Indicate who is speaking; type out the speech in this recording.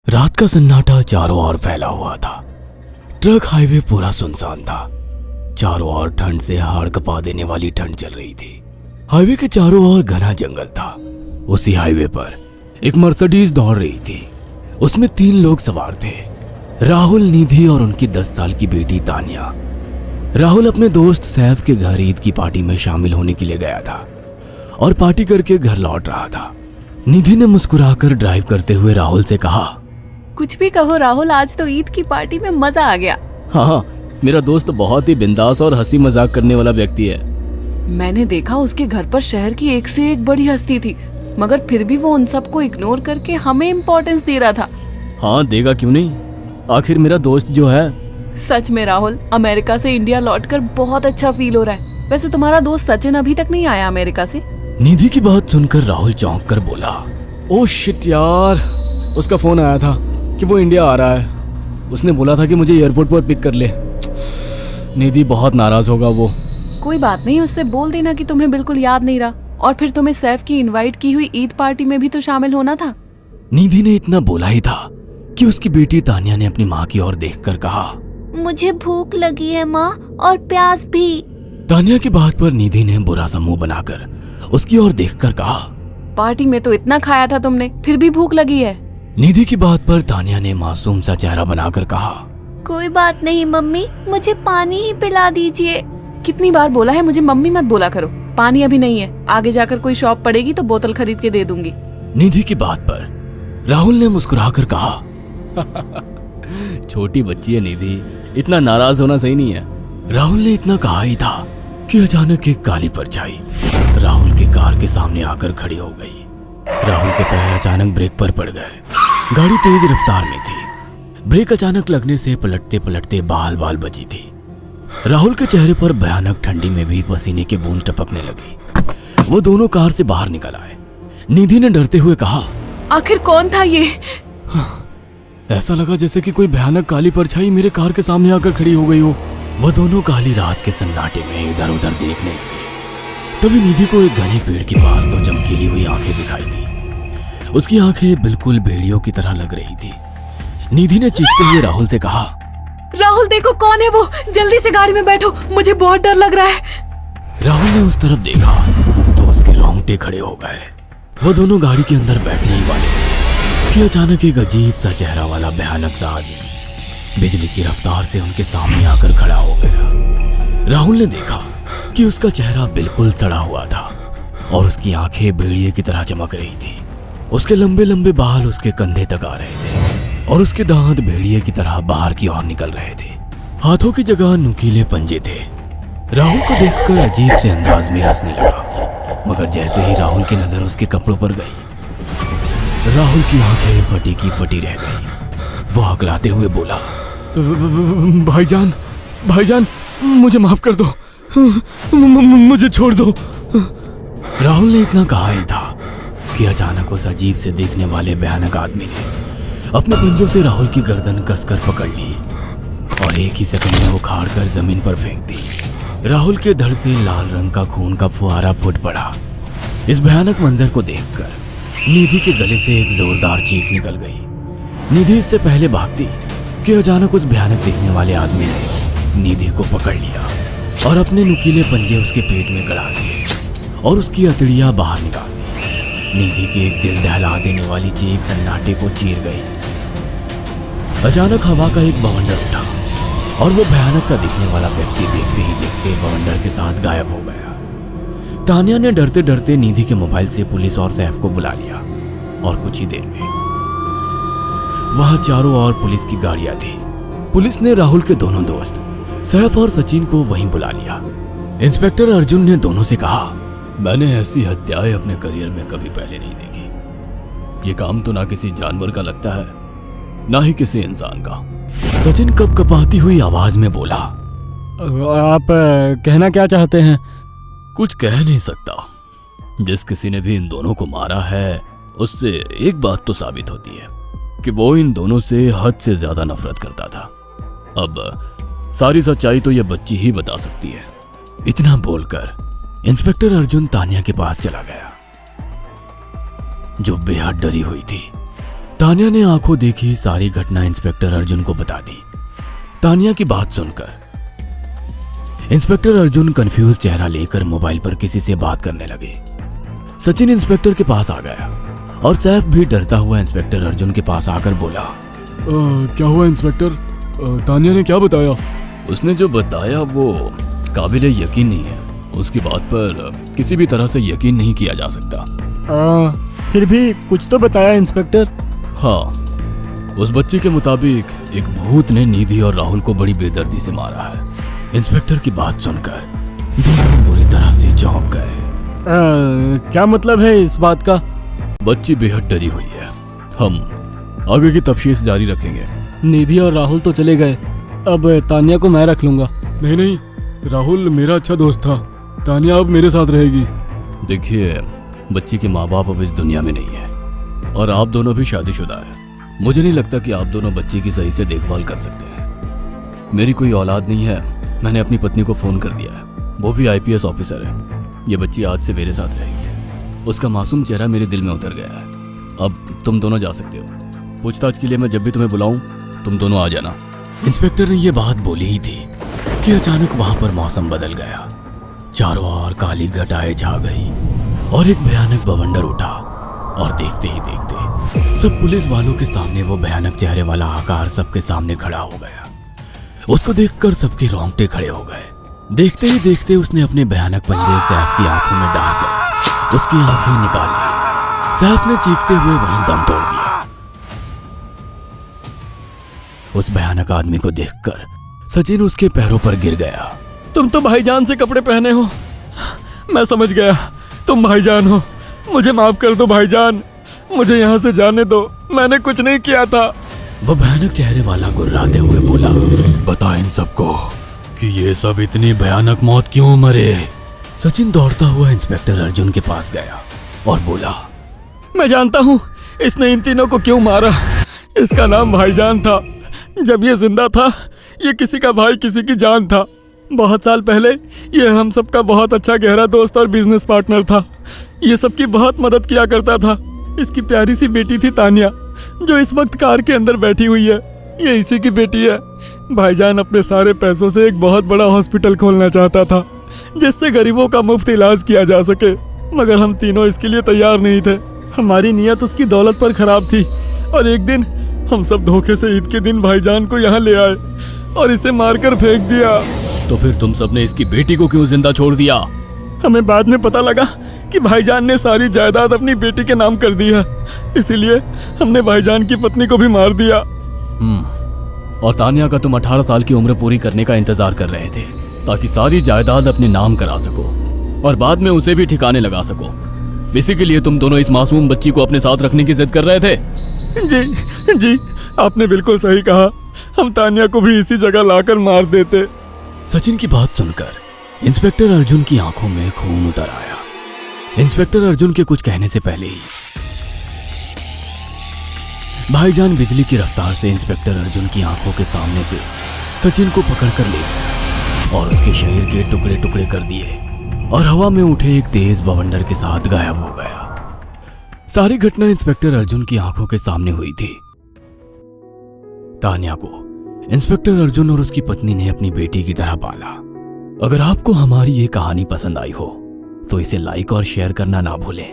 Speaker 1: रात का सन्नाटा चारों ओर फैला हुआ था। ट्रक हाईवे पूरा सुनसान था। चारों ओर ठंड से हाड़ कपा देने वाली ठंड चल रही थी। हाईवे के चारों ओर घना जंगल था। उसी हाईवे पर एक मर्सिडीज दौड़ रही थी। उसमें 3 लोग सवार थे, राहुल, निधि और उनकी 10 साल की बेटी तानिया। राहुल अपने दोस्त सैफ के घर ईद की पार्टी में शामिल होने के लिए गया था और पार्टी करके घर लौट रहा था। निधि ने मुस्कुराकर ड्राइव करते हुए राहुल से कहा,
Speaker 2: कुछ भी कहो राहुल, आज तो ईद की पार्टी में मजा आ गया।
Speaker 1: हाँ, मेरा दोस्त बहुत ही बिंदास और हंसी मजाक करने वाला व्यक्ति है।
Speaker 2: मैंने देखा उसके घर पर शहर की एक से एक बड़ी हस्ती थी, मगर फिर भी वो उन सबको इग्नोर करके हमें इम्पोर्टेंस दे रहा था।
Speaker 1: हाँ, देगा क्यों नहीं, आखिर मेरा दोस्त जो है।
Speaker 2: सच में राहुल, अमेरिका से इंडिया लौटकर बहुत अच्छा फील हो रहा है। वैसे तुम्हारा दोस्त सचिन अभी तक नहीं आया अमेरिका से?
Speaker 1: निधि की बात सुनकर राहुल चौंक कर बोला, ओह शिट यार, उसका फोन आया था कि वो इंडिया आ रहा है। उसने बोला था कि मुझे एयरपोर्ट पर पिक कर ले। निधि बहुत नाराज होगा वो।
Speaker 2: कोई बात नहीं, उससे बोल देना कि तुम्हें बिल्कुल याद नहीं रहा, और फिर तुम्हें सैफ की इनवाइट की हुई ईद पार्टी में भी तो शामिल होना था।
Speaker 1: निधि ने इतना बोला ही था कि उसकी बेटी तानिया ने अपनी माँ की ओर देखकर कहा,
Speaker 3: मुझे भूख लगी है माँ, और प्यास भी।
Speaker 1: तानिया की बात पर निधि ने बुरा सा मुंह बनाकर उसकी ओर देखकर कहा,
Speaker 2: पार्टी में तो इतना खाया था तुमने, फिर भी भूख लगी है?
Speaker 1: निधि की बात पर तानिया ने मासूम सा चेहरा बनाकर कहा,
Speaker 3: कोई बात नहीं मम्मी, मुझे पानी ही पिला दीजिए।
Speaker 2: कितनी बार बोला है मुझे मम्मी मत बोला करो। पानी अभी नहीं है, आगे जाकर कोई शॉप पड़ेगी तो बोतल खरीद के दे दूंगी।
Speaker 1: निधि की बात पर राहुल ने मुस्कुराकर कहा, छोटी बच्ची है निधि, इतना नाराज होना सही नहीं है। राहुल ने इतना कहा ही था कि अचानक एक काली परछाई राहुल की कार के सामने आकर खड़ी हो गई। राहुल के पैर अचानक ब्रेक पर पड़ गए। गाड़ी तेज रफ्तार में थी। ब्रेक अचानक लगने से पलटते पलटते बाल बाल बची थी। राहुल के चेहरे पर भयानक ठंडी में भी पसीने की बूंद टपकने लगी। वो दोनों कार से बाहर निकल आए। निधि ने डरते हुए कहा,
Speaker 2: आखिर कौन था ये?
Speaker 1: ऐसा लगा जैसे कि कोई भयानक काली परछाई मेरे कार के सामने आकर खड़ी हो गई हो। वह दोनों काली रात के सन्नाटे में इधर उधर देखने लगे। तभी निधि को एक घने पेड़ के पास तो चमकीली हुई आंखें दिखाई दी। उसकी आंखें बिल्कुल भेड़ियों की तरह लग रही थी। निधि ने चीखते हुए राहुल से कहा,
Speaker 2: राहुल देखो कौन है वो, जल्दी से गाड़ी में बैठो, मुझे बहुत डर लग रहा है।
Speaker 1: राहुल ने उस तरफ देखा तो उसके रोंगटे खड़े हो गए। वो दोनों गाड़ी के अंदर बैठने ही वाले कि अचानक एक अजीब सा चेहरा वाला भयानक सा आदमी बिजली की रफ्तार से उनके सामने आकर खड़ा हो गया। राहुल ने देखा कि उसका चेहरा बिल्कुल सड़ा हुआ था और उसकी आंखें भेड़िए की तरह चमक रही थी। उसके लंबे लंबे बाल उसके कंधे तक आ रहे थे और उसके दांत भेड़िए की तरह बाहर की ओर निकल रहे थे। हाथों की जगह नुकीले पंजे थे। राहुल को देखकर अजीब से अंदाज में हंसने लगा, मगर जैसे ही राहुल की नजर उसके कपड़ों पर गई, राहुल की आंखें फटी की फटी रह गई। वो हकलाते हुए बोला, भाईजान, भाईजान, मुझे माफ कर दो, मुझे छोड़ दो। राहुल ने इतना कहा ही था कि अचानक उस अजीब से देखने वाले भयानक आदमी ने अपने पंजों से राहुल की गर्दन कसकर पकड़ ली और एक ही सेकंड में उखाड़ कर जमीन पर फेंक दी। राहुल के धड़ से लाल रंग का खून का फुहारा फूट पड़ा। इस भयानक मंजर को देखकर निधि के गले से एक जोरदार चीख निकल गई। निधि इससे पहले भागती कि अचानक उस भयानक दिखने वाले आदमी ने निधि को पकड़ लिया और अपने नुकीले पंजे उसके पेट में गड़ा दिए और उसकी अतड़ियां बाहर निकाल दी। निधि की एक दिल दहला देने वाली चीख सन्नाटे को चीर गई। अचानक हवा का एक बवंडर उठा और वो भयानक सा दिखने वाला व्यक्ति देखते ही देखते बवंडर के साथ गायब हो गया। तानिया ने डरते डरते निधि के मोबाइल से पुलिस और सैफ को बुला लिया और कुछ ही देर में वहां चारों ओर पुलिस की गाड़ियां थी। पुलिस ने राहुल के दोनों दोस्त सैफ और सचिन को वहीं बुला लिया। इंस्पेक्टर अर्जुन ने दोनों से कहा, मैंने ऐसी हत्याएं अपने करियर में कभी पहले नहीं देखी। ये काम तो ना किसी जानवर का लगता है, ना ही किसी इंसान का। सचिन कपकपाती हुई आवाज में बोला,
Speaker 4: आप कहना क्या चाहते हैं?
Speaker 1: कुछ कह नहीं सकता। जिस किसी ने भी इन दोनों को मारा है उससे एक बात तो साबित होती है कि वो इन दोनों से हद से ज्यादा नफरत करता था। अब सारी सच्चाई तो ये बच्ची ही बता सकती है। इतना बोलकर इंस्पेक्टर अर्जुन तानिया के पास चला गया, जो बेहद डरी हुई थी। तानिया ने आंखों देखी सारी घटना इंस्पेक्टर अर्जुन को बता दी। तानिया की बात सुनकर इंस्पेक्टर अर्जुन कंफ्यूज चेहरा लेकर मोबाइल पर किसी से बात करने लगे। सचिन इंस्पेक्टर के पास आ गया और सैफ भी डरता हुआ इंस्पेक्टर अर्जुन के पास आकर बोला,
Speaker 4: क्या हुआ इंस्पेक्टर? तानिया ने क्या बताया?
Speaker 1: उसने जो बताया वो काबिले यकीन नहीं है। उसकी बात पर किसी भी तरह से यकीन नहीं किया जा सकता।
Speaker 4: फिर भी कुछ तो बताया इंस्पेक्टर।
Speaker 1: हाँ, उस बच्ची के मुताबिक एक भूत ने निधि और राहुल को बड़ी बेदर्दी से मारा है। इंस्पेक्टर की बात सुनकर दोनों बुरी तरह से चौंक गए।
Speaker 4: क्या मतलब है इस बात का?
Speaker 1: बच्ची बेहद डरी हुई है। हम आगे की तफ्तीश जारी रखेंगे।
Speaker 4: निधि और राहुल तो चले गए, अब तानिया को मैं रख लूंगा। नहीं, राहुल मेरा अच्छा दोस्त था। तानिया अब मेरे साथ रहेगी।
Speaker 1: देखिए, बच्ची के माँ बाप अब इस दुनिया में नहीं है और आप दोनों भी शादीशुदा है। मुझे नहीं लगता कि आप दोनों बच्ची की सही से देखभाल कर सकते हैं। मेरी कोई औलाद नहीं है। मैंने अपनी पत्नी को फोन कर दिया है, वो भी IPS ऑफिसर है। ये बच्ची आज से मेरे साथ रहेगी। उसका मासूम चेहरा मेरे दिल में उतर गया है। अब तुम दोनों जा सकते हो। पूछताछ के लिए मैं जब भी तुम्हें बुलाऊं तुम दोनों आ जाना। इंस्पेक्टर ने ये बात बोली ही थी कि अचानक वहां पर मौसम बदल गया। चारों ओर काली घटाएं छा गई और एक भयानक बवंडर उठा और देखते ही देखते सब पुलिस वालों के सामने वो भयानक चेहरे वाला आकार सबके सामने खड़ा हो गया। उसको देखकर सबके रोंगटे खड़े हो गए। देखते ही देखते उसने अपने भयानक पंजे सैफ की आंखों में डालकर उसकी आंखें निकाल ली। सैफ ने चीखते हुए वहीं दम तोड़ दिया। उस भयानक आदमी को देखकर सचिन उसके पैरों पर गिर गया।
Speaker 4: तुम तो भाईजान से कपड़े पहने हो। मैं समझ गया, तुम भाईजान हो। मुझे माफ कर दो भाईजान, मुझे यहाँ से जाने दो। मैंने कुछ नहीं किया था।
Speaker 1: वो भयानक चेहरे वाला गुर्राते हुए बोला, बता इन सबको कि ये सब इतनी भयानक मौत क्यों मरे। सचिन दौड़ता हुआ इंस्पेक्टर अर्जुन के पास गया और बोला,
Speaker 4: मैं जानता हूँ इसने इन तीनों को क्यों मारा। इसका नाम भाईजान था। जब ये जिंदा था ये किसी का भाई किसी की जान था। बहुत साल पहले ये हम सबका बहुत अच्छा गहरा दोस्त और बिजनेस पार्टनर था। ये सबकी बहुत मदद किया करता था। इसकी प्यारी सी बेटी थी तानिया, जो इस वक्त कार के अंदर बैठी हुई है। ये इसी की बेटी है। भाईजान अपने सारे पैसों से एक बहुत बड़ा हॉस्पिटल खोलना चाहता था जिससे गरीबों का मुफ्त इलाज किया जा सके, मगर हम तीनों इसके लिए तैयार नहीं थे। हमारी नीयत उसकी दौलत पर खराब थी और एक दिन हम सब धोखे से ईद के दिन भाईजान को यहाँ ले आए और इसे मारकर फेंक दिया।
Speaker 1: तो फिर तुम सबने इसकी बेटी को क्यों जिंदा छोड़ दिया?
Speaker 4: हमें बाद में पता लगा कि भाईजान ने सारी जायदाद अपनी बेटी के नाम कर दी है, इसीलिए हमने भाईजान की पत्नी को भी मार दिया।
Speaker 1: और तानिया का तुम 18 साल की उम्र पूरी करने का इंतजार कर रहे थे ताकि सारी जायदाद अपने नाम करा सको और बाद में उसे भी ठिकाने लगा सको। इसी के लिए तुम दोनों इस मासूम बच्ची को अपने साथ रखने की जिद कर रहे थे।
Speaker 4: जी, आपने बिल्कुल सही कहा। हम तानिया को भी इसी जगह लाकर मार देते।
Speaker 1: सचिन की बात सुनकर इंस्पेक्टर अर्जुन की आंखों में खून उतर आया। इंस्पेक्टर अर्जुन के कुछ कहने से पहले ही भाईजान बिजली की रफ्तार से इंस्पेक्टर अर्जुन की आंखों के सामने से सचिन को पकड़कर ले गया और उसके शरीर के टुकड़े टुकड़े कर दिए और हवा में उठे एक तेज बवंडर के साथ गायब हो गया। सारी घटना इंस्पेक्टर अर्जुन की आंखों के सामने हुई थी। तानिया को इंस्पेक्टर अर्जुन और उसकी पत्नी ने अपनी बेटी की तरह पाला। अगर आपको हमारी ये कहानी पसंद आई हो तो इसे लाइक और शेयर करना ना भूलें।